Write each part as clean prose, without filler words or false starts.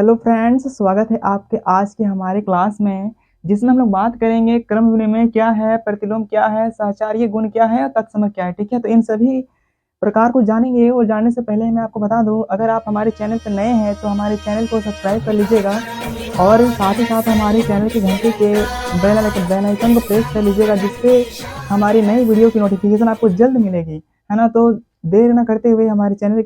Hello friends, स्वागत है आपके आज के हमारे क्लास में, जिसमें हम लोग बात करेंगे क्रम विनिमय क्या है, प्रतिलोम क्या है, सहचार्य गुण क्या है और तत्समक क्या है। ठीक है, तो इन सभी प्रकार को जानेंगे। और जानने से पहले मैं आपको बता दूं, अगर आप हमारे चैनल पर नए हैं तो हमारे चैनल को सब्सक्राइब कर लीजिएगा और साथ ही साथ हमारे चैनल की घंटी के बेल आइकन को प्रेस कर लीजिएगा, जिससे हमारी नई वीडियो की नोटिफिकेशन आपको जल्द मिलेगी, है ना। तो देर न करते हुए हमारे चैनल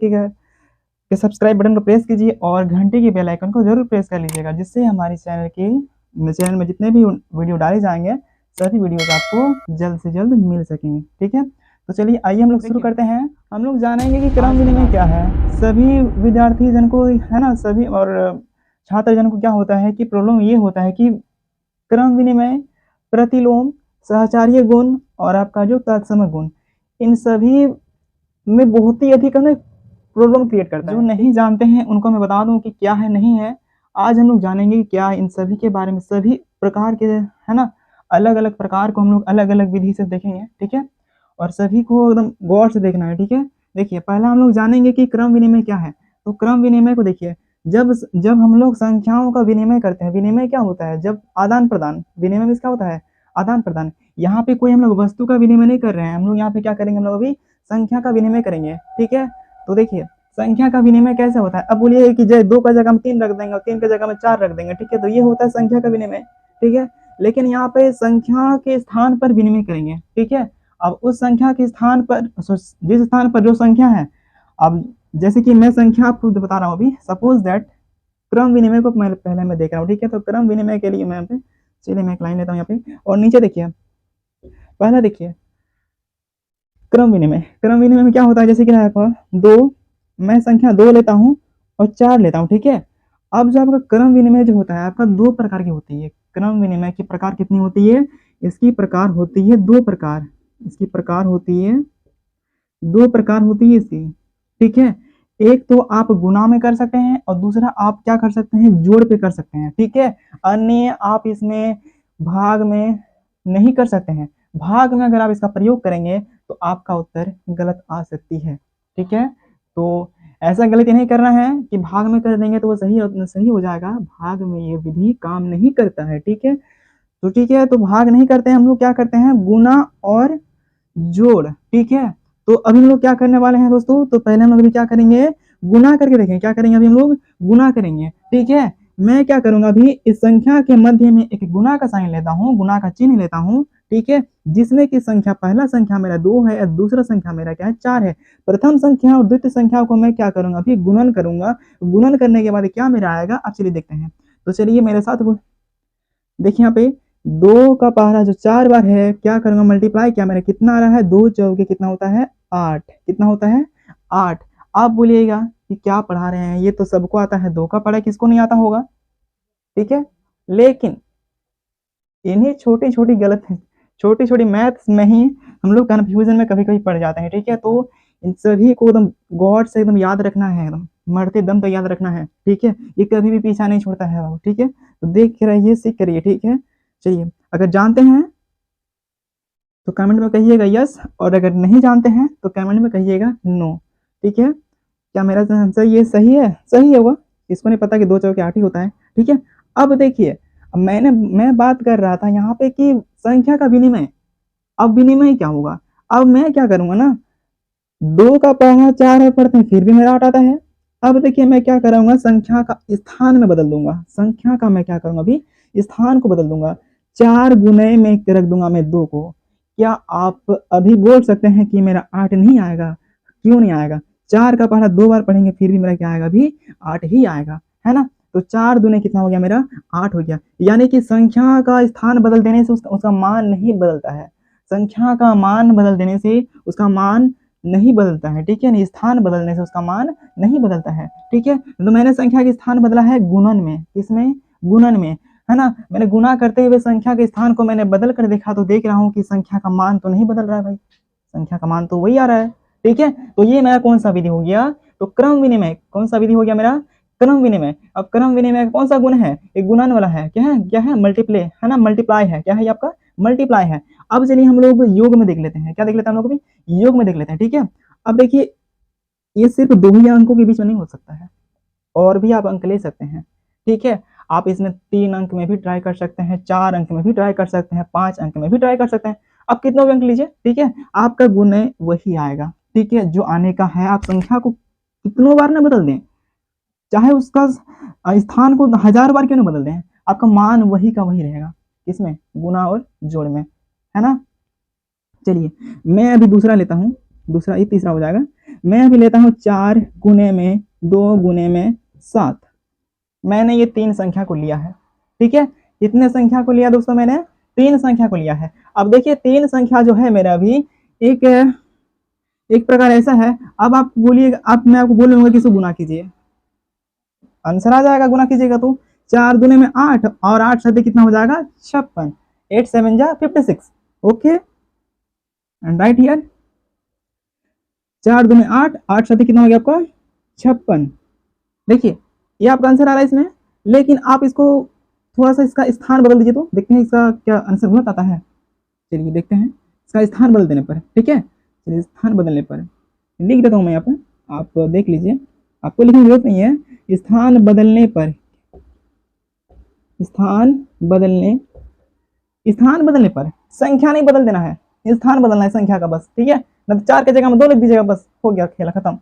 के सब्सक्राइब बटन को प्रेस कीजिए और घंटी की बेल आइकन को जरूर प्रेस कर लीजिएगा, जिससे हमारे चैनल में जितने भी वीडियो डाले जाएंगे सभी वीडियोस आपको जल्द से जल्द मिल सकेंगे। ठीक है, तो चलिए आइए हम लोग शुरू करते हैं। हम लोग जानेंगे कि क्रम विनिमय क्या है। सभी विद्यार्थी जन को, है ना, सभी और छात्र जन को क्या होता है कि प्रॉब्लम ये होता है कि क्रम विनिमय, प्रतिलोम, सहचार्य गुण और आपका जो तत्समक गुण, इन सभी में बहुत ही अधिक प्रॉब्लम क्रिएट करता है। जो नहीं जानते हैं उनको मैं बता दूं कि क्या है नहीं है। आज हम लोग जानेंगे कि क्या इन सभी के बारे में, सभी प्रकार के, है ना, अलग अलग प्रकार को हम लोग अलग अलग विधि से देखेंगे। ठीक है, और सभी को एकदम गौर से देखना है। ठीक है, देखिए पहला हम लोग जानेंगे कि क्रम विनिमय क्या है। तो क्रम विनिमय को देखिए, जब जब हम लोग संख्याओं का विनिमय करते हैं, विनिमय क्या होता है, जब आदान प्रदान, विनिमय में क्या होता है, आदान प्रदान। यहाँ पे कोई हम लोग वस्तु का विनिमय नहीं कर रहे हैं, हम लोग यहाँ पे क्या करेंगे, हम लोग अभी संख्या का विनिमय करेंगे। ठीक है, तो देखिए संख्या का विनिमय कैसे होता है। अब बोलिए कि जय 2 का जगह हम 3 रख देंगे और 3 की जगह में 4 रख देंगे। ठीक है, तो ये होता है संख्या का विनिमय। ठीक है, लेकिन यहाँ पे संख्या के स्थान पर विनिमय करेंगे। ठीक है, अब उस संख्या के स्थान पर, जिस स्थान पर जो संख्या है, अब जैसे कि मैं संख्या आपको बता रहा हूँ अभी, सपोज दैट क्रम विनिमय को पहले मैं देख रहा हूँ। ठीक है, तो क्रम विनिमय के लिए मैं यहाँ पे, चलिए मैं एक लाइन लेता हूँ यहाँ पे और नीचे देखिए, पहला देखिए क्रम विनिमय। क्रम विनिमय में क्या होता है, जैसे कि आपका 2, मैं संख्या 2 लेता हूँ और 4 लेता हूँ। ठीक है, अब जो आपका क्रम विनिमय जो होता है आपका 2 प्रकार की होती है। क्रम विनिमय की प्रकार कितनी होती है, इसकी प्रकार होती है 2 प्रकार, इसकी प्रकार होती है 2 प्रकार होती है इसकी। ठीक है, एक तो आप गुणा में कर सकते हैं और दूसरा आप क्या कर सकते हैं, जोड़ पे कर सकते हैं। ठीक है, अन्य आप इसमें भाग में नहीं कर सकते हैं। भाग में अगर आप इसका प्रयोग करेंगे तो आपका उत्तर गलत आ सकती है। ठीक है, तो ऐसा गलती नहीं करना है कि भाग में कर देंगे तो वो सही हो जाएगा। भाग में ये विधि काम नहीं करता है। ठीक है, तो ठीक है, तो भाग नहीं करते हैं, हम लोग क्या करते हैं, गुना और जोड़। ठीक है, तो अभी हम लोग क्या करने वाले हैं दोस्तों, तो पहले हम लोग अभी क्या करेंगे, गुना करके देखेंगे। क्या करेंगे अभी हम लोग, गुना करेंगे। ठीक है, मैं क्या करूंगा अभी, इस संख्या के मध्य में एक गुना का साइन लेता हूँ, गुना का चिन्ह लेता हूँ। ठीक है, जिसमें की संख्या, पहला संख्या मेरा 2 है और दूसरा संख्या मेरा क्या है, 4 है। प्रथम संख्या और द्वितीय संख्या को मैं क्या करूंगा, अभी गुणन करूंगा। गुणन करने के बाद क्या मेरा आएगा, अब चलिए देखते हैं। तो चलिए मेरे साथ देखिए यहाँ पे 2 का पहला जो 4 बार है, क्या करूंगा, मल्टीप्लाई, क्या मेरा कितना आ रहा है, 2 चौके कितना होता है, 8। कितना होता है, 8। आप बोलिएगा कि क्या पढ़ा रहे हैं, ये तो सबको आता है, 2 का पढ़ा किसको नहीं आता होगा। ठीक है, लेकिन इन्हीं छोटी छोटी गलत है, छोटी छोटी मैथ्स में ही हम लोग कंफ्यूजन में कभी कभी पड़ जाते हैं। ठीक है, तो इन सभी को एकदम गौर से एकदम याद रखना है, एकदम मरते दम तक याद रखना है। ठीक है, ये कभी भी पीछा नहीं छोड़ता है बाबू। ठीक है, तो देख रहिए, सीख करिए। ठीक है, चलिए अगर जानते हैं तो कमेंट में कहिएगा यस, और अगर नहीं जानते हैं तो कमेंट में कहिएगा नो। ठीक है, क्या मेरा आंसर ये सही है, सही है वो, इसको नहीं पता कि 2 चौके 8 ही होता है। ठीक है, अब देखिए, मैं बात कर रहा था यहाँ पे कि संख्या का विनिमय। अब विनिमय क्या होगा, अब मैं क्या करूंगा ना, 2 का पढ़ा 4 और पढ़ते हैं फिर भी मेरा 8 आता है। अब देखिए मैं क्या करूंगा, संख्या का स्थान में बदल दूंगा। संख्या का मैं क्या करूंगा, अभी स्थान को बदल दूंगा। 4 गुने में रख दूंगा मैं 2 को। क्या आप अभी बोल सकते हैं कि मेरा 8 नहीं आएगा, क्यों नहीं आएगा, 4 का पढ़ा 2 बार पढ़ेंगे फिर भी मेरा क्या आएगा, अभी 8 ही आएगा, है ना। तो 4 दूने कितना हो गया, मेरा 8 हो गया। यानी कि संख्या का स्थान बदल देने से उसका मान नहीं बदलता है। संख्या का मान बदल देने से उसका मान नहीं बदलता है। ठीक है, स्थान बदलने से उसका मान नहीं बदलता है। ठीक है, तो मैंने संख्या के स्थान बदला है गुणन में, किसमें, गुणन में, है ना। मैंने गुना करते हुए संख्या के स्थान को मैंने बदल कर देखा, तो देख रहा हूँ कि संख्या का मान तो नहीं बदल रहा है भाई, संख्या का मान तो वही आ रहा है। ठीक है, तो ये मेरा कौन सा विधि हो गया, तो क्रम विनिमय। कौन सा विधि हो गया मेरा, क्रम विनिमय। अब क्रम विनिमय कौन सा गुण है, एक गुणन वाला है, क्या है, क्या है, मल्टीप्लाई, है ना, मल्टीप्लाई है, क्या है ये आपका, मल्टीप्लाई है। अब चलिए हम लोग योग में देख लेते हैं, क्या देख लेते हैं हम लोग अभी, योग में देख लेते हैं। ठीक है, अब देखिए ये सिर्फ 2 ही अंकों के बीच में नहीं हो सकता है, और भी आप अंक ले सकते हैं। ठीक है। आप इसमें 3 अंक में भी ट्राई कर सकते हैं, 4 अंक में भी ट्राई कर सकते हैं, 5 अंक में भी ट्राई कर सकते हैं। आप कितनों भी अंक लीजिए, ठीक है, आपका गुण वही आएगा, ठीक है, जो आने का है। आप संख्या को कितनों बार ना बदल दें, चाहे उसका स्थान को 1000 बार क्यों ना बदल दें, आपका मान वही का वही रहेगा। किसमें? गुणा और जोड़ में, है ना। चलिए मैं अभी दूसरा लेता हूँ, दूसरा ये तीसरा हो जाएगा। मैं अभी लेता हूँ 4 गुने में 2 गुने में 7। मैंने ये 3 संख्या को लिया है, ठीक है। कितने संख्या को लिया दोस्तों? मैंने 3 संख्या को लिया है। अब देखिए 3 संख्या जो है मेरा अभी एक एक प्रकार ऐसा है। अब आप बोलिएगा, अब मैं आपको बोलूंगा कि इसको गुना कीजिए, आंसर आ जाएगा। गुना कीजिएगा तो 4 दुने में 8 और 8 सदी कितना हो जाएगा? 56। 8 7 जा 56। ओके एंड राइट हियर 4 दुने 8, 8 सदी कितना हो गया आपका? 56। देखिए ये आपका आंसर आ रहा है इसमें, लेकिन आप इसको थोड़ा सा इसका स्थान बदल दीजिए तो देखते हैं इसका क्या आंसर गलत आता है। चलिए देखते हैं इसका स्थान बदल देने पर, ठीक है। चलिए स्थान बदलने पर लिख देता हूँ मैं यहाँ पर, आप देख लीजिए, आपको लिखने की जरूरत नहीं है। स्थान बदलने पर, स्थान बदलने, स्थान बदलने पर संख्या नहीं बदल देना है, स्थान बदलना है संख्या का बस, ठीक है। ना तो 4 की जगह में 2 लिख दीजिएगा, बस हो गया, खेला खत्म,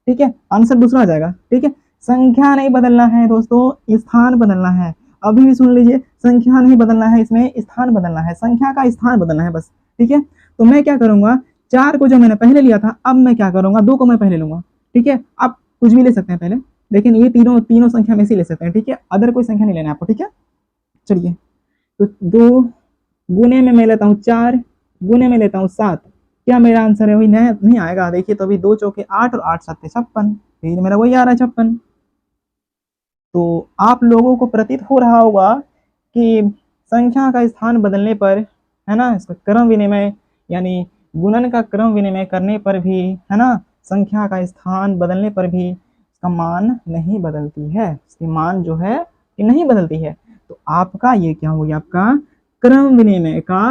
ठीक है। आंसर दूसरा आ जाएगा, ठीक है। संख्या नहीं बदलना है दोस्तों, स्थान बदलना है। अभी भी सुन लीजिए, संख्या नहीं बदलना है, इसमें स्थान बदलना है, संख्या का स्थान बदलना है बस, ठीक है। तो मैं क्या करूंगा, 4 को जो मैंने पहले लिया था, अब मैं क्या करूंगा, 2 को मैं पहले लूंगा, ठीक है। आप कुछ भी ले सकते हैं पहले, लेकिन ये तीनों संख्या में से ले सकते हैं, ठीक है। अदर कोई संख्या नहीं लेना आपको, ठीक है। चलिए तो 2 गुने में मैं लेता हूँ 4, गुने में लेता हूँ 7। क्या मेरा आंसर है? वही नहीं आएगा। देखिए तो अभी 2 चौके 8 और 8 7 56, फिर मेरा वही आ रहा है 56। तो आप लोगों को प्रतीत हो रहा होगा कि संख्या का स्थान बदलने पर, है ना, इसका क्रम विनिमय यानी गुणन का क्रम विनिमय करने पर भी, है ना, संख्या का स्थान बदलने पर भी इसका मान नहीं बदलती है, इसकी मान जो है कि नहीं बदलती है। तो आपका ये क्या हो गया? आपका क्रम विनिमय का,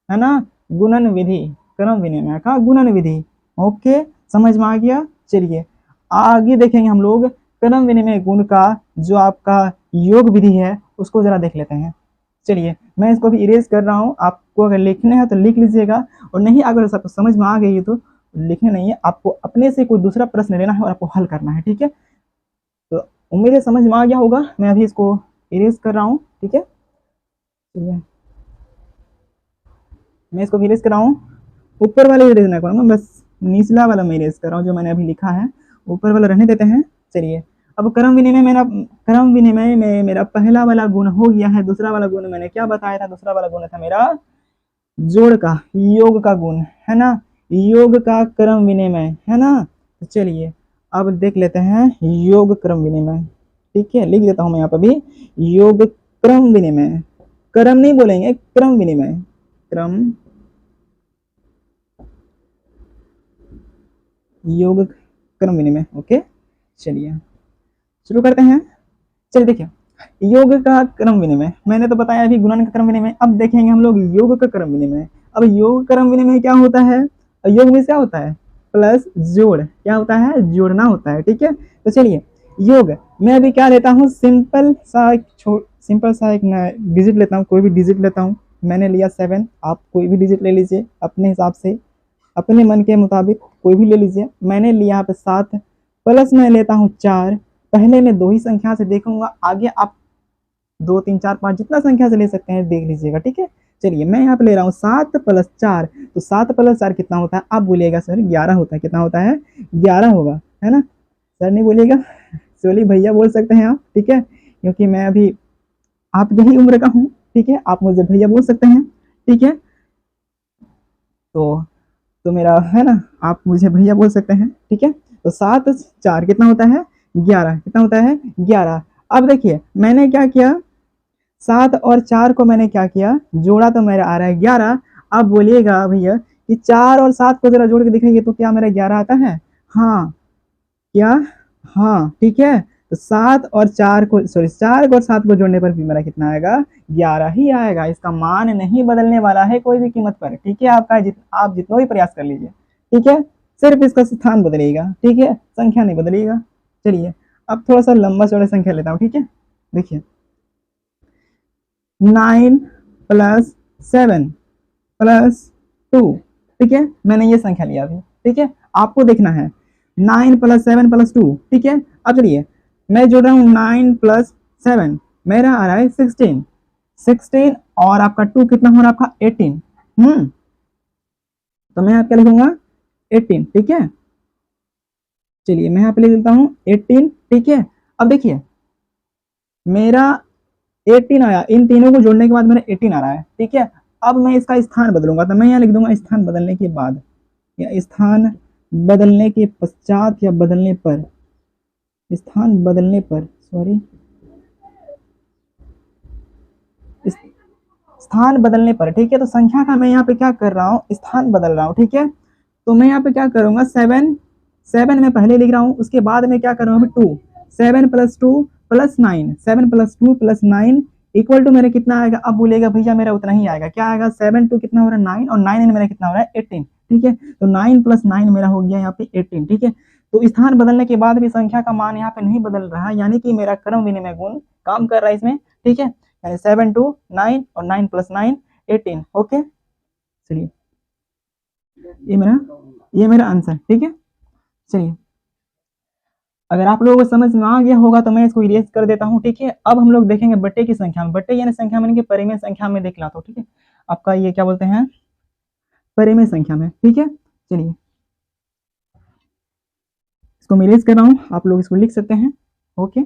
है ना, गुणन विधि, क्रम विनिमय का गुणन विधि। ओके समझ में आ गया। चलिए आगे देखेंगे हम लोग क्रम विनिमय गुण का जो आपका योग विधि है उसको जरा देख लेते हैं। चलिए मैं इसको भी इरेज कर रहा हूँ, आपको अगर लिखने हैं तो लिख लीजिएगा, और नहीं अगर सबको समझ में आ गई तो लिखने नहीं है, आपको अपने से कोई दूसरा प्रश्न लेना है और आपको हल करना है, ठीक है। तो उम्मीद है समझ में आ गया होगा। मैं अभी इसको इरेज कर रहा हूँ, ठीक है। चलिए मैं इसको इरेज कर रहा हूँ, ऊपर वाले इरेज ना करूँगा, बस निचला वाला मैं इरेज कर रहा हूँ जो मैंने अभी लिखा है, ऊपर वाला रहने देते हैं। चलिए अब क्रम विनिमय में मेरा पहला वाला गुण हो गया है। दूसरा वाला गुण मैंने क्या बताया था? दूसरा वाला गुण था मेरा जोड़ का, योग का गुण, है ना, योग का क्रम विनिमय, है ना। तो चलिए अब देख लेते हैं योग क्रम विनिमय, ठीक है। लिख देता हूं मैं यहाँ पर भी योग क्रम विनिमय, क्रम नहीं बोलेंगे, क्रम विनिमय, क्रम योग क्रम विनिमय। ओके चलिए शुरू करते हैं। चलिए देखिए योग का क्रम विनिमय मैंने तो बताया अभी, गुणन का क्रम विनिमय। अब देखेंगे हम लोग योग का क्रम विनिमय। अब योग क्रम विनिमय क्या होता है? योग में क्या होता है? प्लस जोड़, क्या होता है? जोड़ना होता है, ठीक है। तो चलिए योग मैं अभी क्या लेता हूँ, सिंपल सा एक डिजिट लेता हूँ, कोई भी डिजिट लेता हूँ। मैंने लिया 7, आप कोई भी डिजिट ले लीजिए अपने हिसाब से, अपने मन के मुताबिक कोई भी ले लीजिए। मैंने लिया यहाँ पे 7, प्लस मैं लेता हूँ 4। पहले मैं 2 ही संख्या से देखूंगा, आगे आप 2 3 4 5 जितना संख्या से ले सकते हैं देख लीजिएगा, ठीक है। चलिए मैं यहाँ पे ले रहा हूँ 7 + 4, तो 7 + 4 कितना होता है? आप बोलिएगा सर 11 होता है। कितना होता है? 11 होगा, है ना। सर नहीं बोलिएगा, सोली भैया बोल सकते हैं आप, ठीक है, क्योंकि मैं अभी आप यही उम्र का हूँ, ठीक है। आप मुझे भैया बोल सकते हैं, ठीक है। तो मेरा है ना, आप मुझे भैया बोल सकते हैं, ठीक है। तो 7 4 कितना होता है? 11। कितना होता है? 11। अब देखिए मैंने क्या किया, 7 और 4 को मैंने क्या किया, जोड़ा तो मेरा आ रहा है 11। अब बोलिएगा भैया कि 4 और 7 को जरा जोड़ के दिखाइए तो क्या मेरा 11 आता है? हाँ क्या? हाँ ठीक है। तो 7 और 4 को, सॉरी 4 और 7 को जोड़ने पर भी मेरा कितना आएगा? 11 ही आएगा। इसका मान नहीं बदलने वाला है कोई भी कीमत पर, ठीक है। आप जितना भी प्रयास कर लीजिए, ठीक है, सिर्फ इसका स्थान बदलेगा, ठीक है, संख्या नहीं बदलेगा। चलिए अब थोड़ा सा लंबा चौड़ा संख्या लेता हूँ, ठीक है। देखिए 9 प्लस 7 प्लस 2, ठीक है, मैंने ये संख्या लिया अभी, ठीक है, आपको देखना है 9 प्लस 7 प्लस 2, ठीक है। अब चलिए मैं जोड़ रहा हूँ 9 प्लस 7, मेरा आ रहा है 16 और आपका 2 कितना हो रहा है आपका 18। तो मैं यहाँ क्या लिखूंगा 18, ठीक है। चलिए मैं यहाँ पे लिख देता हूँ 18, ठीक है। अब देखिए मेरा 18 आया, इन तीनों को जोड़ने के बाद मेरा 18 आ रहा है, ठीक है। अब मैं इसका स्थान बदलूंगा, तो मैं यहाँ लिख दूंगा स्थान बदलने के बाद या स्थान बदलने के पश्चात या बदलने पर, स्थान बदलने पर, सॉरी, स्थान बदलने पर, ठीक है। तो संख्या का मैं यहाँ पे क्या कर रहा हूँ, स्थान बदल रहा हूँ, ठीक है। तो मैं यहाँ पे क्या करूंगा 7 में पहले लिख रहा हूँ, उसके बाद में क्या करूंगा 2, 7 plus 2 plus 9, 7 plus 2 plus 9 equal to मेरा कितना आएगा। अब बोलेगा भैया मेरा उतना ही आएगा, क्या आएगा 7 2 कितना हो रहा है 9 और 9 मेरा कितना हो रहा है 18, ठीक है। तो 9 प्लस 9 मेरा हो गया यहाँ पे 18, ठीक है। तो स्थान बदलने के बाद भी संख्या का मान यहाँ पे नहीं बदल रहा है, यानी कि मेरा क्रम विनिमय गुण काम कर रहा है इसमें, ठीक है। यानी 7 2 9 और 9 प्लस 9 18, ओके। चलिए ये मेरा आंसर, ठीक है। चलिए अगर आप लोगों को समझ में आ गया होगा तो मैं इसको इरेज कर देता हूँ, ठीक है। अब हम लोग देखेंगे बट्टे की संख्या में, बट्टे यानी संख्या में परिमेय संख्या में देख लाता हूँ, ठीक है। आपका ये क्या बोलते हैं परिमेय संख्या में, ठीक है। चलिए इसको मैं इरेज कर रहा हूँ, आप लोग इसको लिख सकते हैं, ओके।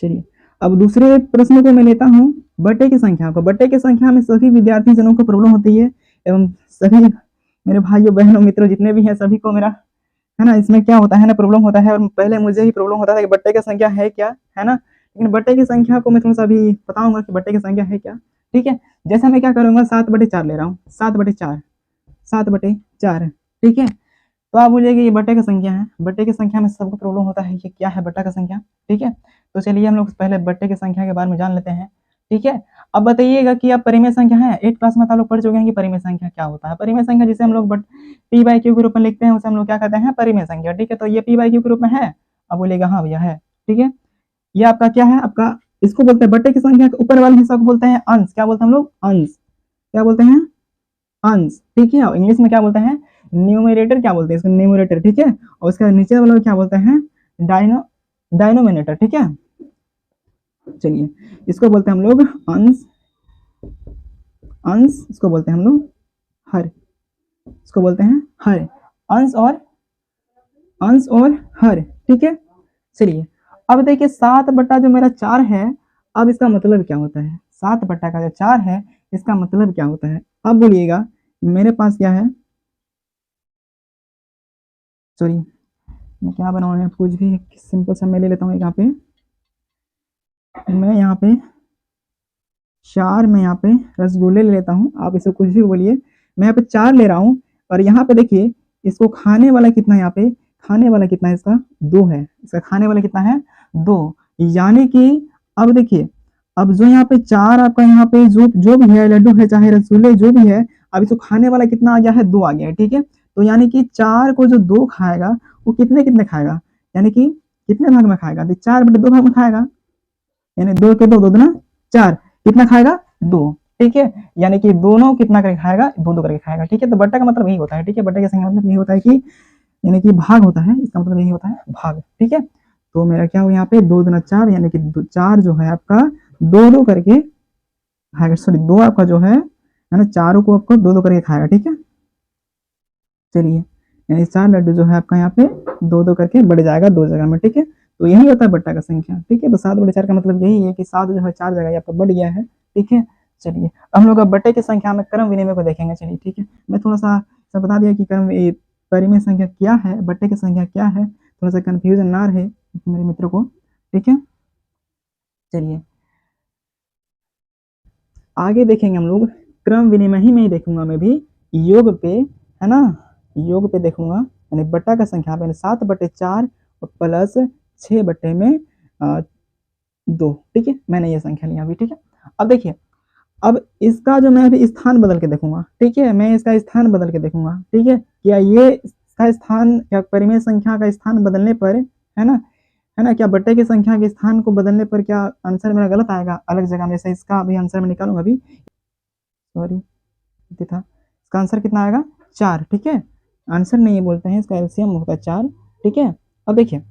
चलिए अब दूसरे प्रश्न को मैं लेता हूँ, बट्टे की संख्या को। बट्टे की संख्या में सभी विद्यार्थी जनों को प्रॉब्लम होती है, एवं सभी मेरे भाइयों बहनों मित्रों जितने भी हैं सभी को मेरा है ना, इसमें क्या होता है ना प्रॉब्लम होता है। और पहले मुझे ही प्रॉब्लम होता था कि बट्टे की संख्या है क्या, है ना। लेकिन बट्टे की संख्या को मैं थोड़ा सा अभी बताऊंगा कि बट्टे की संख्या है क्या, ठीक है। जैसे मैं क्या करूंगा 7/4 ले रहा हूँ, 7/4, 7/4, ठीक है। तो आप बोलिएगा ये बट्टे की संख्या है, बट्टे की संख्या में सबको प्रॉब्लम होता है ये क्या है बट्टा का संख्या, ठीक है। तो चलिए हम लोग पहले बट्टे की संख्या के बारे में जान लेते हैं, ठीक है। अब बताइएगा कि आप परिमेय संख्या है 8 क्लास में आप लोग पढ़ चुके हैं कि परिमेय संख्या क्या होता है। परिमेय संख्या जिसे हम लोग पी बाई क्यू के रूप में लिखते हैं उसे हम लोग क्या कहते हैं परिमेय संख्या, ठीक है। तो ये पी बाई क्यू के रूप में है, अब बोलेगा हाँ भैया है, ठीक है। ये आपका क्या है, आपका इसको बोलते हैं बट्टे की संख्या के ऊपर वाले हिस्सा को बोलते हैं अंश, क्या बोलते हैं हम लोग अंश, क्या बोलते हैं अंश, ठीक है। इंग्लिश में क्या बोलते हैं न्यूमरेटर, क्या बोलते हैं इसको न्यूमरेटर, ठीक है। और उसका नीचे वाला क्या बोलते हैं डायनोमिनेटर, ठीक है। चलिए इसको बोलते हैं हम लोग अंश, अंश इसको बोलते हैं हम लोग हर, इसको बोलते हैं हर, अंश और हर, ठीक है। चलिए अब देखिए 7/4 जो मेरा 4 है, अब इसका मतलब क्या होता है 7/4 का जो 4 है इसका मतलब क्या होता है। अब बोलिएगा मेरे पास क्या है, सॉरी मैं क्या बनाऊँ कुछ भी सिंपल सा मैं ले लेता हूँ यहाँ पे, मैं यहाँ पे 4 में यहाँ पे रसगुल्ले ले लेता हूँ, आप इसे कुछ भी बोलिए, मैं यहाँ पे 4 ले रहा हूँ। और यहाँ पे देखिए इसको खाने वाला कितना है, यहाँ पे खाने वाला कितना है इसका 2 है, इसका खाने वाला कितना है 2, यानी कि अब देखिए अब जो यहाँ पे 4 आपका यहाँ पे जो भी है लड्डू है चाहे रसगुल्ले जो भी है, अब इसको खाने वाला कितना आ गया है 2 आ गया है, ठीक है। तो यानी कि 4 को जो 2 खाएगा वो कितने कितने खाएगा, यानी कि कितने भाग में खाएगा, 4/2 भाग में खाएगा, यानी 2 के 2 2 4, कितना खाएगा 2, ठीक है। यानी कि दोनों कितना करके खाएगा 2 करके खाएगा, ठीक है। तो बट्टा का मतलब यही होता है, ठीक है। बट्टे की संख्या मतलब यही होता है कि यानी कि भाग होता है, इसका मतलब यही होता है भाग, ठीक है। तो मेरा क्या हो यहाँ पे 2 2 4, यानी कि 4 जो है आपका 2 करके खाएगा, सॉरी 2 आपका जो है ना चारों को आपको 2 करके खाएगा, ठीक है। चलिए यानी 4 लड्डू जो है आपका यहाँ पे 2 करके बढ़ जाएगा 2 जगह में, ठीक है। तो यही होता है बट्टा का संख्या, ठीक है। तो 7/4 का मतलब यही है कि 7 जो है 4 जगह आपका बढ़ गया है, ठीक है। चलिए हम लोग अब बट्टे की संख्या में क्रम विनिमय को देखेंगे, चलिए ठीक है। मैं थोड़ा सा बता दिया कि क्रम परिमेय संख्या क्या है, बट्टे की संख्या क्या है, थोड़ा सा कंफ्यूजन ना रहे मेरे मित्रों को, ठीक है। चलिए आगे देखेंगे हम लोग क्रम विनिमय ही में ही देखूंगा मैं भी योग पे, है ना, योग पे देखूंगा, यानी बट्टा का संख्या पे 7/4 प्लस 6/2, ठीक है। मैंने ये संख्या लिया अभी, ठीक है। अब देखिए अब इसका जो मैं अभी स्थान बदल के देखूंगा, ठीक है, मैं इसका स्थान बदल के देखूंगा, ठीक है। क्या ये इसका स्थान या परिमेय संख्या का स्थान बदलने पर, है ना, है ना। क्या बट्टे की संख्या के स्थान को बदलने पर क्या आंसर मेरा गलत आएगा अलग जगह में? जैसे इसका अभी आंसर मैं निकालूंगा अभी, सॉरी था, इसका आंसर कितना आएगा 4, ठीक है। आंसर नहीं बोलते हैं, इसका एलसीएम होता है 4, ठीक है। अब देखिए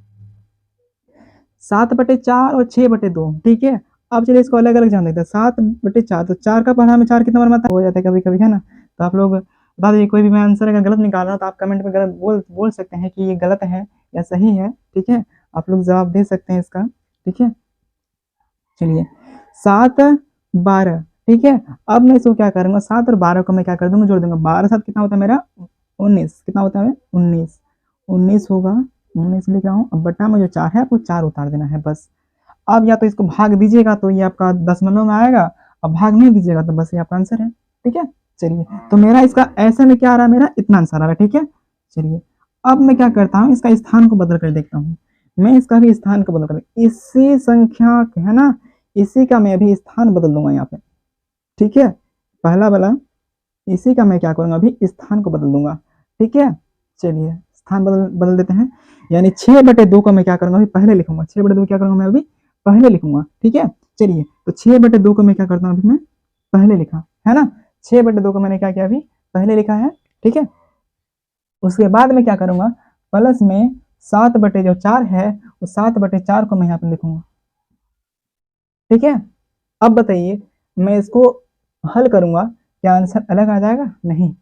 7/4 और 6/2, ठीक है। अब चलिए इसको अलग अलग जान लेते हैं। 7/4, तो 4 का पढ़ा में 4 कितना बार आता हो जाता है कभी कभी, है ना। तो आप लोग बता दीजिए, कोई भी मैं आंसर अगर गलत निकाल रहा हूँ तो आप कमेंट में गलत बोल सकते हैं कि ये गलत है या सही है, ठीक है। आप लोग जवाब दे सकते हैं इसका, ठीक है। चलिए 7 12, ठीक है। अब मैं इसको क्या करूंगा, 7 और 12 को मैं क्या कर दूंगा, जोड़ दूंगा। 12 7 कितना होता है मेरा 19, कितना होता है 19, 19 होगा, 19 लिख रहा हूँ। अब बटा में जो 4 है आपको 4 उतार देना है बस। अब या तो इसको भाग दीजिएगा तो ये आपका दशमलव में आएगा, अब भाग नहीं दीजिएगा तो बस ये आपका आंसर है, ठीक है। चलिए तो मेरा इसका ऐसे में क्या आ रहा है, मेरा इतना आंसर आ रहा है, ठीक है। चलिए अब मैं क्या करता हूँ, इसका स्थान को बदल कर देखता हूँ। मैं इसका भी स्थान को बदल कर, इसी संख्या है ना, इसी का मैं अभी स्थान बदल दूंगा यहाँ पे, ठीक है। पहला वाला इसी का मैं क्या करूंगा, अभी स्थान को बदल दूंगा, ठीक है। चलिए स्थान बदल देते हैं। यानी 6/2 को मैं क्या करूंगा, अभी पहले लिखूंगा। 6/2 क्या करूंगा मैं अभी पहले लिखूंगा, ठीक है। चलिए तो 6/2 को मैं क्या करता हूँ, अभी मैं पहले लिखा है ना। 6/2 को मैंने क्या किया, अभी पहले लिखा है, ठीक है। उसके बाद में क्या करूंगा, प्लस में 7/4 है, उस 7/4 को मैं यहाँ पे लिखूंगा, ठीक है। अब बताइए मैं इसको हल करूंगा, क्या आंसर अलग आ जाएगा? नहीं,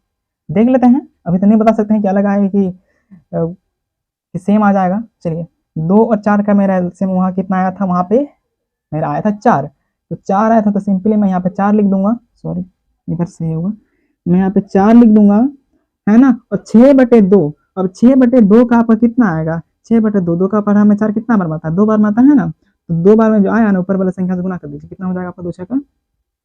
देख लेते हैं। अभी तो नहीं बता सकते हैं कि अलग आएगा कि सेम आ जाएगा। चलिए 2 और 4 का मेरा एलसीएम वहाँ कितना आया था, वहाँ पे मेरा आया था 4, तो 4 आया था, तो सिंपली मैं यहाँ पे 4 लिख दूंगा, सॉरी इधर से होगा, मैं यहाँ पे 4 लिख दूंगा, है ना। और 6/2, अब 6/2 का आपका कितना आएगा, 6/2, 2 का पढ़ा में 4 कितना बार मारता है, 2 बार मारता है ना। तो 2 बार में जो आया ना ऊपर वाला संख्या से गुना कर दीजिए, कितना हो जाएगा आपका 2 6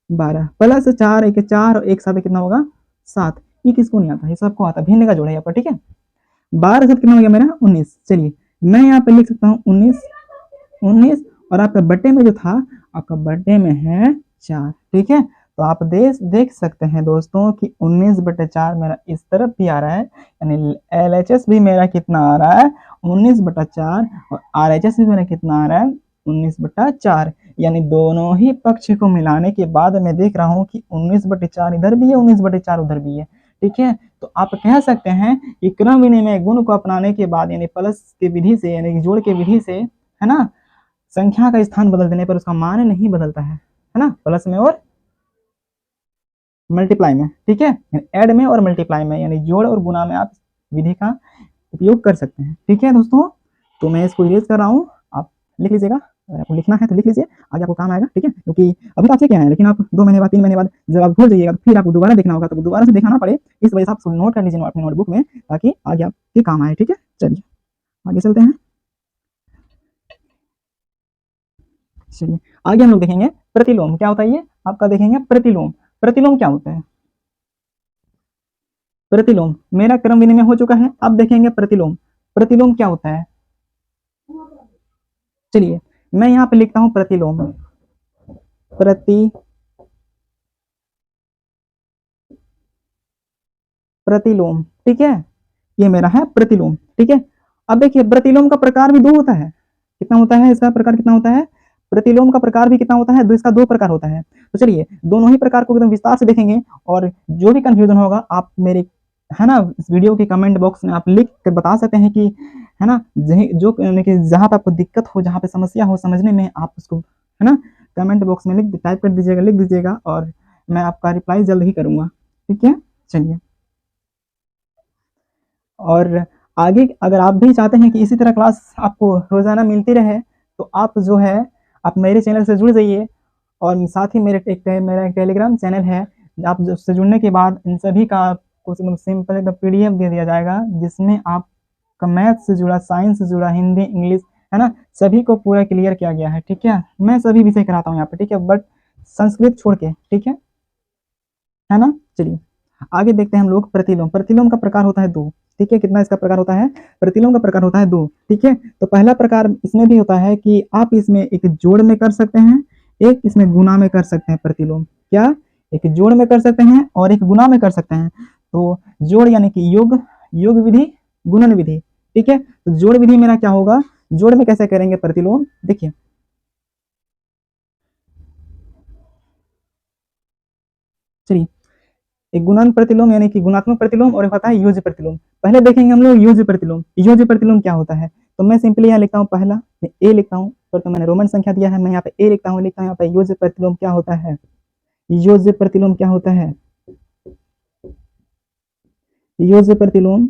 12, प्लस 4 1 4 और एक साथ कितना होगा 7। ये किसको नहीं आता, ये सबको आता है, भिन्न का जोड़ है यहाँ पर, ठीक है। 12 7 कितना हो गया मेरा 19। चलिए मैं यहाँ पे लिख सकता हूँ 19, और आपका बट्टे में जो था, आपका बट्टे में है 4, ठीक है। तो आप देख सकते हैं दोस्तों कि 19/4 मेरा इस तरफ भी आ रहा है, यानी LHS भी मेरा कितना आ रहा है 19/4, और RHS भी मेरा कितना आ रहा है 19/4। यानी दोनों ही पक्ष को मिलाने के बाद मैं देख रहा हूँ कि 19/4 इधर भी है, 19/4 उधर भी है, ठीक है। तो आप कह सकते हैं कि क्रम विनिमय गुण को अपनाने के बाद, यानी प्लस की विधि से, यानी जोड़ के विधि से, है ना, संख्या का स्थान बदल देने पर उसका मान नहीं बदलता है ना, प्लस में और मल्टीप्लाई में, ठीक है। ऐड में और मल्टीप्लाई में, यानी जोड़ और गुणा में आप विधि का उपयोग कर सकते हैं, ठीक है दोस्तों। तो मैं इसको इरेज कर रहा हूँ, आप लिख लीजिएगा, अगर आपको लिखना है तो लिख लीजिए, आगे आपको काम आएगा, ठीक है। क्योंकि अभी तो आपसे क्या है, लेकिन आप 2 महीने बाद 3 महीने बाद जब आप भूल जाइएगा तो फिर आपको दोबारा देखना होगा, तो दोबारा से देखना ना पड़े, इस वजह से आप नोट कर लीजिए अपने नोटबुक में, ताकि आगे आपके काम आए, ठीक है। चलिए आगे चलते हैं। चलिए आगे हम लोग देखेंगे प्रतिलोम क्या होता है, ये आपका देखेंगे प्रतिलोम। प्रतिलोम क्या होता है, प्रतिलोम मेरा क्रम विनिमय हो चुका है, अब देखेंगे प्रतिलोम। प्रतिलोम क्या होता है, चलिए मैं यहाँ पे लिखता हूं प्रतिलोम, प्रतिलोम, ठीक है। ये मेरा है प्रतिलोम, ठीक है। अब देखिए प्रतिलोम का प्रकार भी 2 होता है, कितना होता है इसका प्रकार, कितना होता है प्रतिलोम का प्रकार भी, कितना होता है, इसका 2 प्रकार होता है। तो चलिए दोनों ही प्रकार को एकदम विस्तार से देखेंगे, और जो भी कंफ्यूजन होगा आप मेरे, है ना, इस वीडियो के कमेंट बॉक्स में आप लिख कर बता सकते हैं कि, है ना, जो कि जहाँ पे आपको दिक्कत हो, जहाँ पे समस्या हो समझने में, आप उसको, है ना, कमेंट बॉक्स में टाइप कर दीजिएगा, लिख दीजिएगा, और मैं आपका रिप्लाई जल्द ही करूंगा, ठीक है। चलिए और आगे अगर आप भी चाहते हैं कि इसी तरह क्लास आपको रोजाना मिलती रहे, तो आप जो है आप मेरे चैनल से जुड़ जाइए, और साथ ही मेरा एक टेलीग्राम चैनल है, आप उससे जुड़ने के बाद इन सभी का आपको सिंपल एकदम PDF दे दिया जाएगा, जिसमें आपका मैथ से जुड़ा, साइंस से जुड़ा, हिंदी इंग्लिश, है ना, सभी को पूरा क्लियर किया गया है, ठीक है। मैं सभी विषय कराता हूँ यहाँ पे, ठीक है, बट संस्कृत छोड़ के, ठीक है ना। चलिए आगे देखते हैं हम लोग प्रतिलोम। प्रतिलोम का प्रकार होता है 2, ठीक है। कितना इसका प्रकार होता है, प्रतिलोम का प्रकार होता है 2, ठीक है। तो पहला प्रकार इसमें भी होता है कि आप इसमें एक जोड़ में कर सकते हैं, एक इसमें गुणा में कर सकते हैं प्रतिलोम, क्या, एक जोड़ में कर सकते हैं और एक गुणा में कर सकते हैं। तो जोड़ यानी कि योग विधि, गुणन विधि, ठीक है। तो जोड़ विधि मेरा क्या होगा, जोड़ में कैसे करेंगे प्रतिलोम, देखिए चलिए, एक गुणन प्रतिलोम यानी कि गुणात्मक प्रतिलोम और एक होता है योज्य प्रतिलोम। पहले देखेंगे हम लोग योज्य प्रतिलोम। योज्य प्रतिलोम क्या होता है, तो मैं सिंपली यहाँ लिखता हूँ, पहला मैं ए लिखता हूँ, तो मैंने रोमन संख्या दिया है, मैं यहाँ पे ए लिखता हूँ, यहाँ पे योज्य प्रतिलोम क्या होता है, योज्य प्रतिलोम क्या होता है, योज्य प्रतिलोम,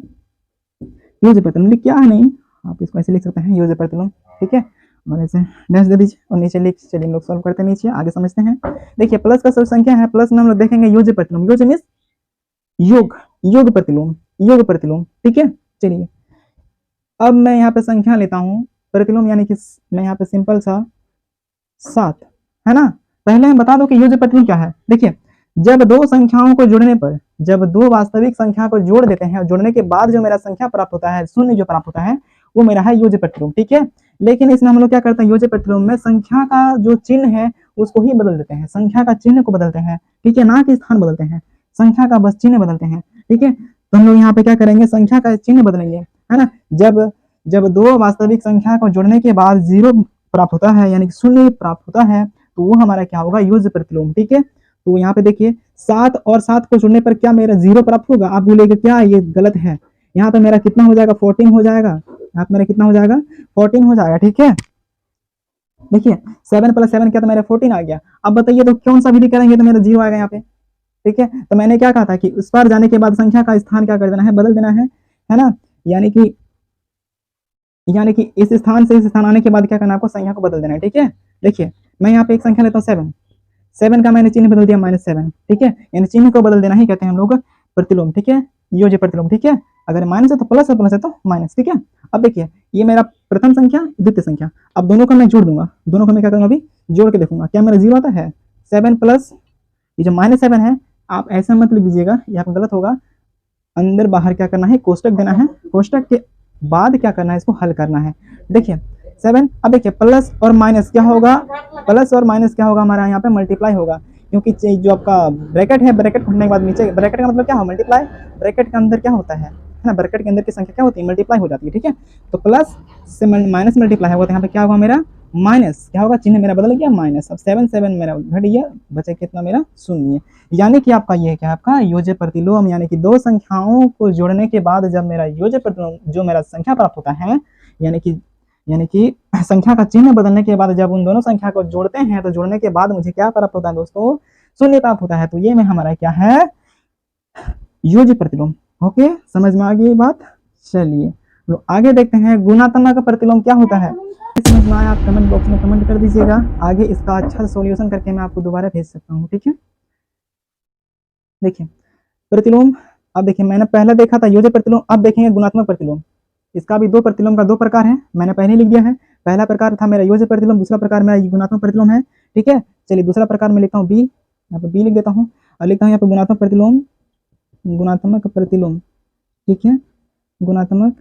योज्य प्रतिलोम क्या है नहीं, आप इसको ऐसे लिख सकते हैं योज्य प्रतिलोम, ठीक है, और ऐसे डैश दे दीजिए और नीचे लिख, चलिए हम लोग सॉल्व करते हैं, नीचे आगे समझते हैं। देखिए प्लस का सब संख्या है, प्लस में हम लोग देखेंगे योज्य प्रतिलोम, योज्य मीन्स योग, योग प्रतिलोम, योग प्रतिलोम, ठीक है। चलिए अब मैं यहाँ पे संख्या लेता हूँ प्रतिलोम, यानी कि मैं यहाँ पे सिंपल सा 7 है ना। पहले हम बता दो कि योज्य प्रतिलोम क्या है। देखिए जब दो संख्याओं को जोड़ने पर, जब दो वास्तविक संख्या को जोड़ देते हैं, जोड़ने के बाद जो मेरा संख्या प्राप्त होता है, शून्य जो प्राप्त होता है, वो मेरा है योज्य प्रतिलोम, ठीक है। लेकिन इसमें हम लोग क्या करते हैं, योज्य प्रतिलोम में संख्या का जो चिन्ह है उसको ही बदल देते हैं, संख्या का चिन्ह को बदलते हैं, ठीक है, ना कि स्थान बदलते हैं, संख्या का बस चिन्ह बदलते हैं, ठीक है। तो हम लोग यहाँ पे क्या करेंगे, संख्या का चिन्ह बदलेंगे, है ना। जब दो वास्तविक संख्या को जोड़ने के बाद 0 प्राप्त होता है, यानी कि शून्य प्राप्त होता है, तो वो हमारा क्या होगा, योज्य प्रतिलोम, ठीक है। तो यहाँ पे देखिए 7 और 7 को जोड़ने पर क्या मेरा 0 प्राप्त होगा, आप बोलेंगे क्या ये गलत है, यहाँ पे मेरा कितना हो जाएगा, 14 हो जाएगा, यहाँ पे मेरा कितना हो जाएगा, 14 हो जाएगा, ठीक है। देखिए 7 + 7 क्या, तो मेरा 14 आ गया। अब बताइए तो कौन सा विधि करेंगे तो मेरा 0 आएगा यहाँ पे, ठीक है। तो मैंने क्या कहा था कि उस पर जाने के बाद संख्या का स्थान क्या कर देना है, बदल देना है ना। यानी कि इस स्थान से इस स्थान आने के बाद क्या करना है, आपको संख्या को बदल देना है, ठीक है। देखिए मैं यहाँ पे एक संख्या लेता हूँ 7, 7 का मैंने चिन्ह बदल दिया -7, ठीक है, यानी चिन्ह को बदल देना ही कहते हैं हम लोग प्रतिलोम, ठीक है, योज्य प्रतिलोम, ठीक है। अगर माइनस है तो प्लस है, प्लस है तो माइनस, ठीक है। अब देखिए ये मेरा प्रथम संख्या, द्वितीय संख्या, अब दोनों को मैं जोड़ दूंगा, दोनों को मैं क्या करूंगा, अभी जोड़ के देखूंगा क्या मेरा 0 आता है। 7 प्लस ये जो -7 है, आप ऐसा मत लिख दीजिएगा, ये आपका गलत होगा, अंदर बाहर क्या करना है, कोष्टक देना है, कोष्टक के बाद क्या करना है, इसको हल करना है। देखिए 7, अब देखिए प्लस और माइनस क्या होगा, प्लस और माइनस क्या होगा, हमारा यहाँ पे मल्टीप्लाई होगा, क्योंकि जो आपका ब्रैकेट है, ब्रैकेट खोलने के बाद नीचे ब्रैकेट का मतलब क्या हो, मल्टीप्लाई, ब्रैकेट के अंदर क्या होता है ना, ब्रैकेट के अंदर की संख्या क्या होती है, मल्टीप्लाई हो जाती है, ठीक है। तो प्लस से माइनस मल्टीप्लाई होगा, तो यहाँ पे क्या होगा, मेरा माइनस क्या होगा, चिन्ह मेरा बदल गया माइनस, अब 7 मेरा घट गया, बचे कितना मेरा शून्य, यानी कि आपका ये क्या, आपका योज्य प्रतिलोम, यानी कि दो संख्याओं को जोड़ने के बाद जब मेरा योज्य प्रतिलोम जो मेरा संख्या प्राप्त होता है, यानी कि संख्या का चिन्ह बदलने के बाद जब उन दोनों संख्या को जोड़ते हैं, तो जोड़ने के बाद मुझे क्या प्राप्त होता है दोस्तों, शून्य प्राप्त होता है। तो ये में हमारा क्या है, योज्य प्रतिलोम। ओके, समझ में आ गई बात। चलिए तो आगे देखते हैं गुणात्मक प्रतिलोम क्या होता है। समझ में आया आप कमेंट बॉक्स में कमेंट कर दीजिएगा, आगे इसका अच्छा सॉल्यूशन करके मैं आपको दोबारा भेज सकता हूँ, ठीक है। देखिए प्रतिलोम, अब देखिए मैंने पहले देखा था योज्य प्रतिलोम, अब देखेंगे गुणात्मक प्रतिलोम। इसका भी दो प्रतिलोम का दो प्रकार है, मैंने पहले लिख दिया है। पहला प्रकार था मेरा योज्य प्रतिलोम, दूसरा प्रकार मेरा गुणात्मक प्रतिलोम है, ठीक है। चलिए दूसरा प्रकार में लिखता हूँ बी, यहाँ पे बी लिख देता हूँ और लिखता हूँ यहाँ पे गुणात्मक प्रतिलोम, गुणात्मक प्रतिलोम, ठीक है, गुणात्मक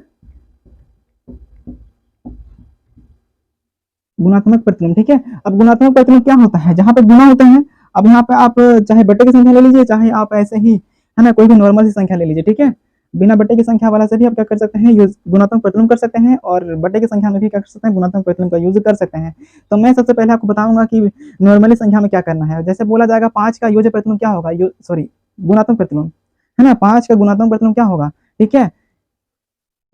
प्रतिलोम, ठीक है। अब गुणात्मक प्रतिलोम क्या होता है, जहाँ पे गुना होता है। अब यहाँ पे आप चाहे बट्टे की संख्या ले लीजिए, चाहे आप ऐसे ही है ना कोई भी नॉर्मल सी संख्या ले लीजिए, ठीक है। बिना बट्टे की संख्या वाला से भी आप क्या कर सकते हैं, गुणात्मक प्रतिलोम कर सकते हैं, और बट्टे की संख्या में भी क्या कर सकते हैं, गुणात्मक प्रतिलोम का यूज कर सकते हैं। तो मैं सबसे पहले आपको बताऊंगा कि नॉर्मली संख्या में क्या करना है। जैसे बोला जाएगा 5 का योज्य प्रतिलोम क्या होगा, सॉरी गुणात्मक प्रतिलोम, है ना, 5 का गुणात्मक प्रतिलोम क्या होगा, ठीक है।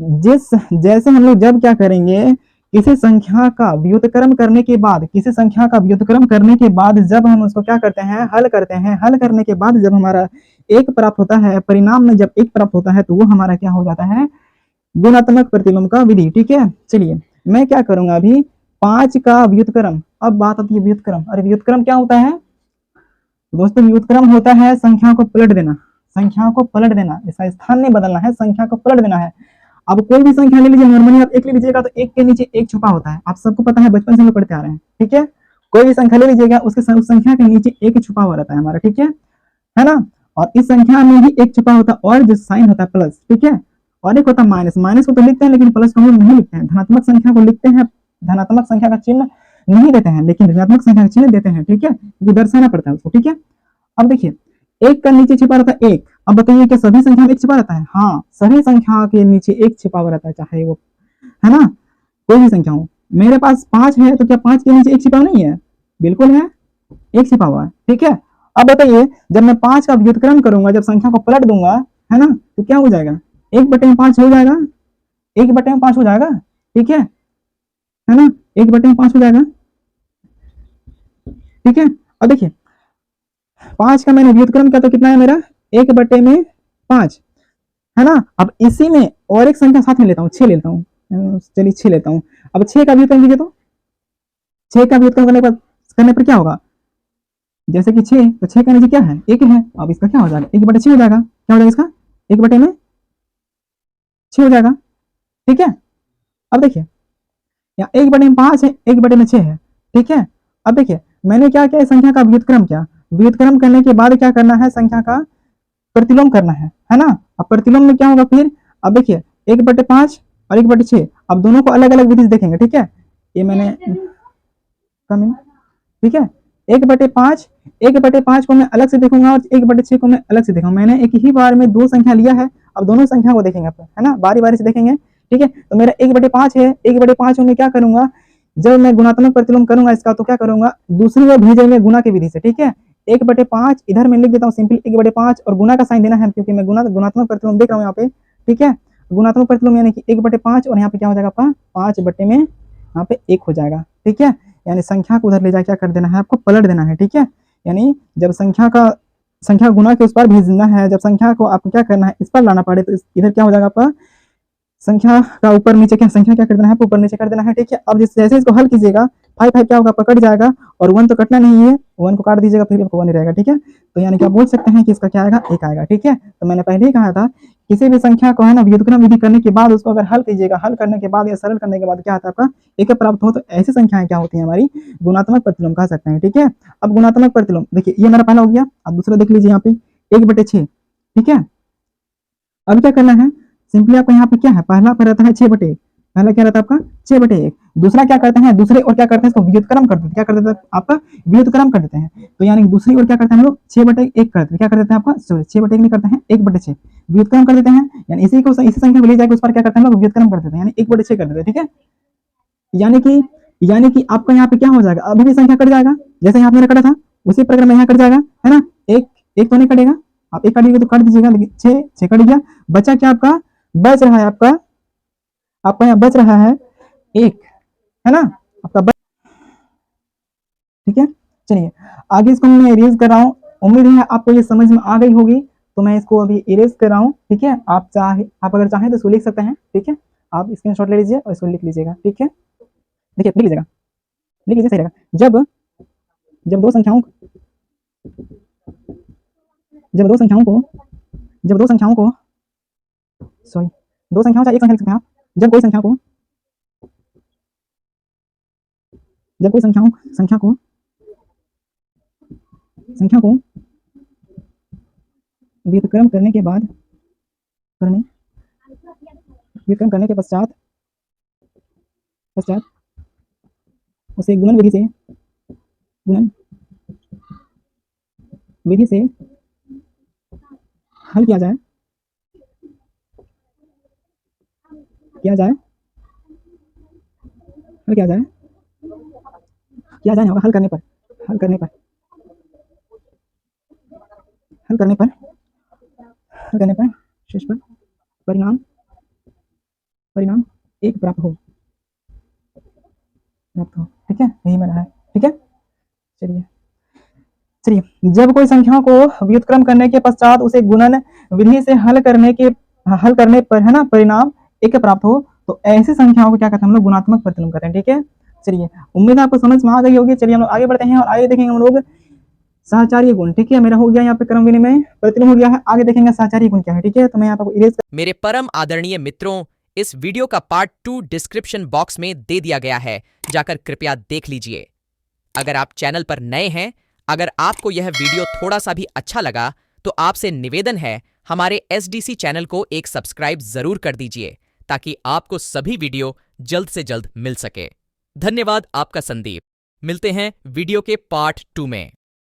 जैसे हम लोग जब क्या करेंगे, किसी संख्या का व्युत्क्रम करने के बाद, किसी संख्या का व्युत्क्रम करने के बाद जब हम उसको क्या करते हैं, हल करते हैं, हल करने के बाद जब हमारा एक प्राप्त होता है, परिणाम में जब एक प्राप्त होता है, तो वो हमारा क्या हो जाता है, गुणात्मक प्रतिलोम का विधि, ठीक है। चलिए मैं क्या करूंगा अभी, 5 का व्युत्क्रम, अब बात आती है व्युत्क्रम। अरे व्युत्क्रम क्या होता है दोस्तों, व्युत्क्रम होता है संख्या को पलट देना, संख्या को पलट देना, इसका स्थान नहीं बदलना है, संख्या को पलट देना है। अब कोई भी संख्या ले लीजिए, नॉर्मली आप 1 ले लीजिएगा तो 1 के नीचे 1 छुपा होता है, आप सबको पता है, बचपन से हम पढ़ते आ रहे हैं, ठीक है। कोई भी संख्या ले लीजिएगा, उसके उस संख्या के नीचे 1 छुपा हुआ रहता है हमारा, ठीक है ना। और इस संख्या में भी 1 छुपा होता है, और जो साइन होता है प्लस, ठीक है, और एक होता है माइनस, माइनस को तो लिखते हैं लेकिन प्लस को हम लोग नहीं लिखते हैं, धनात्मक संख्या को लिखते हैं, धनात्मक संख्या का चिन्ह नहीं देते हैं, लेकिन ऋणात्मक संख्या का चिन्ह देते हैं, ठीक है, क्योंकि दर्शाना पड़ता है उसको, ठीक है। अब देखिए 1 का नीचे छिपा रहता है 1, अब बताइए क्या सभी संख्या में 1 छिपा रहता है, हाँ सभी संख्या के नीचे 1 छिपा हुआ रहता है, चाहे वो, है ना, कोई भी संख्या हो, मेरे पास 5 है, तो क्या 5 के नीचे 1 छिपा नहीं है? बिल्कुल है, 1 छिपा हुआ है, ठीक है। अब बताइए, जब मैं 5 का व्युत्क्रम करूंगा, जब संख्या को पलट दूंगा, है ना, तो क्या हो जाएगा? 1/5 हो जाएगा, 1/5 हो जाएगा, ठीक है ना, 1/5 हो जाएगा, ठीक है। और देखिए 5 का मैंने व्युत्क्रम किया तो कितना है मेरा? 1/5, है ना। अब इसी में और एक संख्या साथ में लेता हूँ, 6 लेता हूँ, चलिए 6 लेता हूँ। अब 6 का व्युत्क्रम कीजिए, तो 6 का व्युत्क्रम करने पर क्या होगा? जैसे कि 6, तो 6 का नीचे क्या है? 1 है। अब इसका क्या हो जाएगा? 1/6 हो जाएगा। क्या हो जाएगा इसका? 1/6 हो जाएगा, ठीक है। अब देखिए यहाँ 1/5 है, 1/6 है, ठीक है। अब देखिए मैंने क्या किया, संख्या का व्युत्क्रम किया। व्युत्क्रम करने के बाद क्या करना है? संख्या का प्रतिलोम करना है ना। अब प्रतिलोम में क्या होगा फिर? अब देखिए 1/5 और 1/6, अब दोनों को अलग अलग विधि से देखेंगे, ठीक है। ये मैंने कम, ठीक है। 1/5, 1/5 को मैं अलग से देखूंगा और 1/6 को मैं अलग से देखूंगा। मैंने एक ही बार में 2 संख्या लिया है, अब दोनों संख्या को देखेंगे अपन, है ना, बारी बारी से देखेंगे, ठीक है। तो मेरा 1/5 है, 1/5 में क्या करूंगा, जब मैं गुणात्मक प्रतिलोम करूंगा इसका, तो क्या करूंगा? दूसरी ओर भेजेंगे गुना की विधि से, ठीक है। 1/5 इधर मैं लिख देता हूँ सिंपल 1/5, और गुना का साइन देना है क्योंकि मैं गुणात्मक प्रतिलोम देख रहा हूँ यहाँ पे, ठीक है। गुणात्मक प्रतिलोम यानी कि 1/5, और यहाँ पे क्या हो जाएगा आपका? 5 बटे में यहाँ पे 1 हो जाएगा, ठीक है। यानी संख्या को उधर ले जाकर क्या कर देना है? आपको पलट देना है, ठीक है। यानी जब संख्या गुना के उस पर भेजना है, जब संख्या को आपको क्या करना है? इस पर लाना पड़े, तो इधर क्या हो जाएगा आपका? संख्या का ऊपर नीचे संख्या क्या कर देना है? ऊपर नीचे कर देना है, ठीक है। अब जैसे इसको हल कीजिएगा, 5 5 क्या होगा? पकड़ जाएगा, और 1 तो कटना नहीं है, 1 को काट दीजिएगा, फिर आपको 1 ही रहेगा, ठीक है। तो यानी क्या बोल सकते हैं कि इसका क्या आएगा? 1 आएगा, ठीक है। तो मैंने पहले ही कहा था, किसी भी संख्या को, है ना, व्युत्क्रम विधि करने के बाद उसको अगर हल कीजिएगा, हल करने के बाद या सरल करने के बाद क्या आता है आपका? 1 प्राप्त हो, तो ऐसी संख्याएं क्या होती है? हमारी गुणात्मक प्रतिलोम कह सकते हैं, ठीक है। अब गुणात्मक प्रतिलोम देखिए, ये मेरा पहला हो गया। अब दूसरा देख लीजिए यहाँ पे 1/6, ठीक है। अब क्या करना है? सिंपली आपको यहाँ पे क्या है? पहला पर रहता है 6/1, पहला क्या रहता है आपका? 6/1। दूसरा क्या करते हैं? दूसरे और क्या करते हैं? इसको व्युत्क्रम कर देते हैं। क्या कर देते हैं? आपका व्युत्क्रम कर देते हैं। तो यानी दूसरी ओर क्या करते हैं हम लोग? 6/1 करते हैं। क्या कर देते हैं आपका? सॉरी 6/1 नहीं करते हैं, 1/6 व्युत्क्रम कर देते हैं। यानी इसी संख्या को ले जाकर उस पर क्या करते हैं हम लोग? व्युत्क्रम कर देते हैं, यानी 1/6 कर देते हैं, ठीक है। यानी कि आपका यहाँ पे क्या हो जाएगा? अभी भी संख्या कट जाएगा, जैसे यहाँ मेरा कटा था उसी प्रकार में यहाँ कट जाएगा, है ना। एक एक तो नहीं कटेगा, आप एक काटिएगा तो काट दीजिएगा, लेकिन 6 कट गया, बचा क्या आपका? बच रहा है आपका यहाँ बच रहा है 1, है ना, आपका बच, ठीक है। चलिए आगे इसको मैं इरेज कर रहा हूँ। उम्मीद है आपको ये समझ में आ गई होगी, तो मैं इसको अभी इरेज कर रहा हूँ, ठीक है। आप अगर चाहें तो इसको लिख सकते हैं, ठीक है। आप स्क्रीनशॉट ले लीजिए और इसको लिख लीजिएगा, ठीक है। देखिए लिख लीजिए, सही रहेगा। जब दो संख्याओं जब दो संख्याओं को जब दो संख्याओं को सॉरी दो संख्याओं का एक संख्या लिख सकते हैं आप। जब कोई संख्या को जब कोई संख्या को व्युत्क्रम करने के बाद व्युत्क्रम करने के पश्चात उसे गुणन विधि से हल किया जाए नहीं होगा। हल करने पर शेष पर परिणाम 1 प्राप्त हो, ठीक है। यही मेरा है, ठीक है। चलिए जब कोई संख्या को व्युत्क्रम करने के पश्चात उसे गुणन विधि से हल करने पर, है ना, परिणाम 1 प्राप्त हो, तो ऐसी संख्याओं को क्या कहते हैं हम लोग? गुणात्मक प्रतिलोम कहते हैं, ठीक है। चलिए उम्मीद है आपको समझ में आ गई होगी। चलिए हम लोग आगे बढ़ते हैं और आगे देखेंगे हम लोग सहचार्य गुण, ठीक है। मेरा हो गया यहाँ पे क्रम विनिमय प्रतिलोम हो गया है, आगे देखेंगे सहचार्य गुण क्या है, ठीक है। तो मैं यहाँ पे मेरे परम आदरणीय मित्रों, इस वीडियो का पार्ट 2 डिस्क्रिप्शन बॉक्स में दे दिया गया है, जाकर कृपया देख लीजिए। अगर आप चैनल पर नए हैं, अगर आपको यह वीडियो थोड़ा सा भी अच्छा लगा, तो आपसे निवेदन है, हमारे SDC चैनल को एक सब्सक्राइब जरूर कर दीजिए, ताकि आपको सभी वीडियो जल्द से जल्द मिल सके। धन्यवाद आपका संदीप। मिलते हैं वीडियो के पार्ट 2 में।